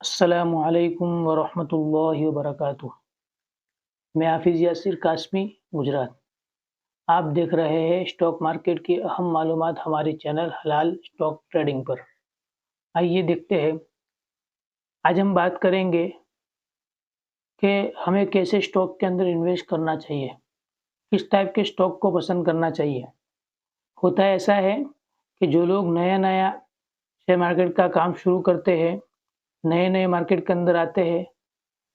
अस्सलामुअलैकुम वरहमतुल्लाहि वबरकातुह। मैं हाफ़िज़ यासिर कासमी, गुजरात। आप देख रहे हैं स्टॉक मार्केट की अहम मालूमात हमारे चैनल हलाल स्टॉक ट्रेडिंग पर। आइए देखते हैं, आज हम बात करेंगे कि हमें कैसे स्टॉक के अंदर इन्वेस्ट करना चाहिए, किस टाइप के स्टॉक को पसंद करना चाहिए। होता ऐसा है कि जो लोग नया-नया शेयर मार्केट का काम शुरू करते हैं, नए-नए मार्केट के अंदर आते हैं,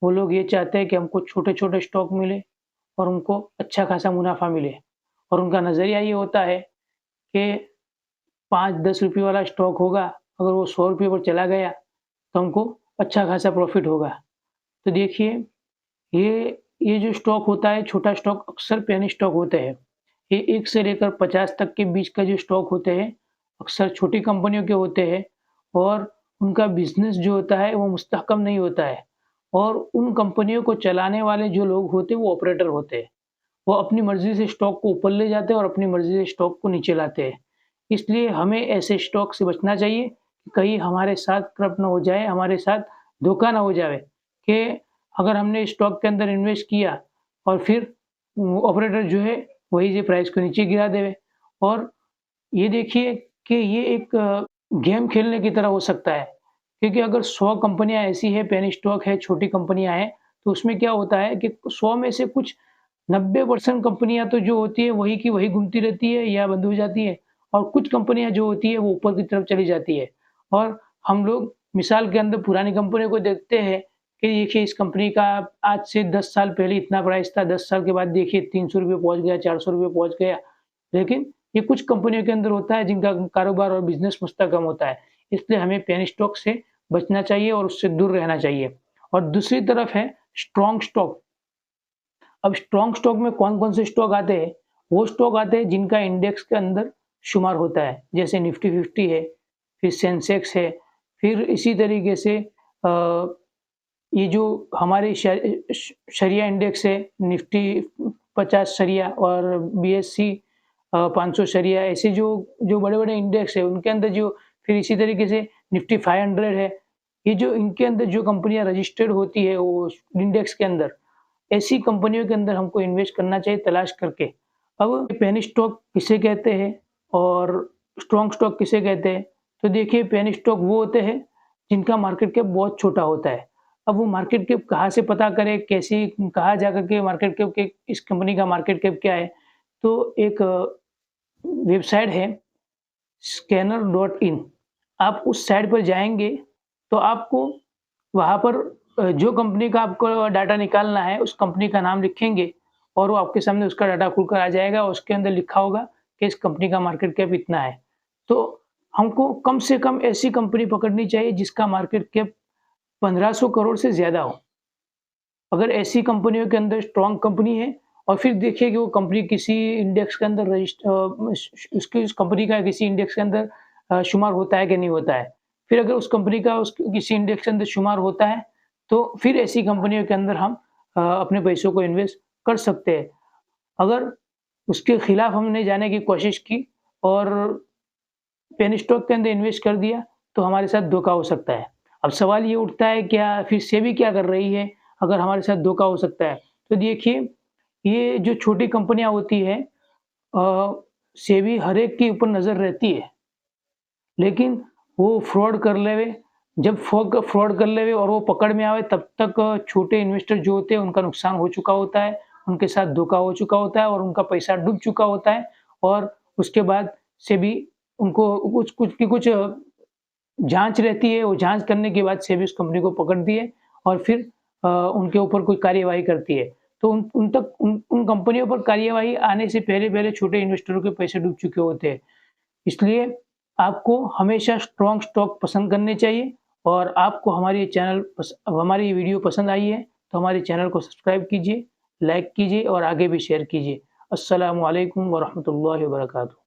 वो लोग ये चाहते हैं कि हमको छोटे-छोटे स्टॉक मिले और उनको अच्छा खासा मुनाफ़ा मिले और उनका नज़रिया ये होता है कि 5-10 रुपए वाला स्टॉक होगा, अगर वो 100 रुपए पर चला गया, तो हमको अच्छा खासा प्रॉफ़िट होगा। तो देखिए, ये जो स्टॉक होता है, छोटा स्टॉक अक्सर पेनी स्टॉक होते हैं। ये 1 से लेकर 50 तक के बीच का जो स्टॉक होते हैं, अक्सर छोटी कंपनियों के होते हैं और उनका बिज़नेस जो होता है, वो मुस्तहकम नहीं होता है और उन कंपनियों को चलाने वाले जो लोग होते हैं, वो ऑपरेटर होते हैं। वो अपनी मर्ज़ी से स्टॉक को ऊपर ले जाते हैं और अपनी मर्ज़ी से स्टॉक को नीचे लाते हैं। इसलिए हमें ऐसे स्टॉक से बचना चाहिए, कि कहीं हमारे साथ फ्रॉड ना हो जाए, हमारे साथ धोखा ना हो जाए कि अगर हमने स्टॉक के अंदर इन्वेस्ट किया और फिर ऑपरेटर जो है, वही जे प्राइस को नीचे गिरा देवे और ये देखिए कि ये एक गेम खेलने की तरह हो सकता है, क्योंकि अगर 100 कंपनियाँ ऐसी हैं, पेनी स्टॉक है, छोटी कंपनियाँ हैं, तो उसमें क्या होता है कि 100 में से कुछ 90% कंपनियाँ तो जो होती है वही की वही घूमती रहती है या बंद हो जाती है और कुछ कंपनियाँ जो होती है वो ऊपर की तरफ चली जाती है। और हम लोग मिसाल के अंदर पुरानी कंपनियों को देखते हैं कि देखिए इस कंपनी का आज से 10 साल पहले इतना प्राइस था, 10 साल के बाद देखिए ₹300 पहुँच गया, ₹400 पहुँच गया। लेकिन ये कुछ कंपनियों के अंदर होता है जिनका कारोबार और बिज़नेस मुस्तकम होता है। इसलिए हमें पेनी स्टॉक से बचना चाहिए और उससे दूर रहना चाहिए। और दूसरी तरफ है स्ट्रॉन्ग स्टॉक। अब स्ट्रॉन्ग स्टॉक में कौन-कौन से स्टॉक आते हैं? वो स्टॉक आते हैं जिनका इंडेक्स के अंदर शुमार होता है, जैसे निफ्टी 50 है, फिर सेंसेक्स है, फिर इसी तरीके से ये जो हमारे शरिया इंडेक्स है, निफ्टी 50 शरिया और बीएससी 500 शरिया ऐसे जो जो बड़े-बड़े इंडेक्स है, उनके अंदर जो फिर इसी तरीके से निफ्टी 500 है, ये जो इनके अंदर जो कंपनियाँ रजिस्टर्ड होती है वो इंडेक्स के अंदर, ऐसी कंपनियों के अंदर हमको इन्वेस्ट करना चाहिए तलाश करके। अब पेनी स्टॉक किसे कहते हैं और स्ट्रॉन्ग स्टॉक किसे कहते हैं? तो देखिए पेनी स्टॉक वो होते हैं जिनका मार्केट कैप बहुत छोटा होता है। अब वो मार्केट कैप कहाँ से पता करें, कैसे कहाँ जाकर के मार्केट कैप के इस कंपनी का मार्केट कैप क्या है? तो एक वेबसाइट है scanner.in। आप उस साइट पर जाएँगे तो आपको वहाँ पर जो कंपनी का आपको डाटा निकालना है, उस कंपनी का नाम लिखेंगे और वो आपके सामने उसका डाटा खुलकर आ जाएगा और उसके अंदर लिखा होगा कि इस कंपनी का मार्केट कैप इतना है। तो हमको कम से कम ऐसी कंपनी पकड़नी चाहिए जिसका मार्केट कैप 1500 करोड़ से ज़्यादा हो। अगर ऐसी कंपनियों के अंदर स्ट्रॉन्ग कंपनी है और फिर देखिए कि वो कंपनी किसी इंडेक्स के अंदर उसकी उस कंपनी का किसी इंडेक्स के अंदर शुमार होता है कि नहीं होता है। फिर अगर उस कंपनी का उस किसी इंडेक्स के अंदर शुमार होता है, तो फिर ऐसी कंपनियों के अंदर हम अपने पैसों को इन्वेस्ट कर सकते हैं। अगर उसके खिलाफ हमने जाने की कोशिश की और पेनी स्टॉक के अंदर इन्वेस्ट कर दिया, तो हमारे साथ धोखा हो सकता है। अब सवाल ये उठता है क्या फिर सेबी क्या कर रही है, अगर हमारे साथ धोखा हो सकता है? तो देखिए, ये जो छोटी कंपनियाँ होती हैं सेबी हर एक के ऊपर नज़र रहती है, लेकिन वो फ्रॉड कर लेवे, जब फ्रॉड कर लेवे और वो पकड़ में आवे तब तक छोटे इन्वेस्टर जो होते हैं उनका नुकसान हो चुका होता है, उनके साथ धोखा हो चुका होता है और उनका पैसा डूब चुका होता है और उसके बाद सेबी उनको कुछ कुछ की कुछ जाँच रहती है, वो जाँच करने के बाद सेबी उस कंपनी को पकड़ती है और फिर उनके ऊपर कोई कार्यवाही करती है। तो उन कंपनियों पर कार्यवाही आने से पहले-पहले छोटे इन्वेस्टरों के पैसे डूब चुके होते हैं। इसलिए आपको हमेशा स्ट्रॉन्ग स्टॉक पसंद करने चाहिए और आपको हमारी ये वीडियो पसंद आई है, तो हमारे चैनल को सब्सक्राइब कीजिए, लाइक कीजिए और आगे भी शेयर कीजिए। अस्सलामु अलैकुम व रहमतुल्लाहि व बरकातुहू।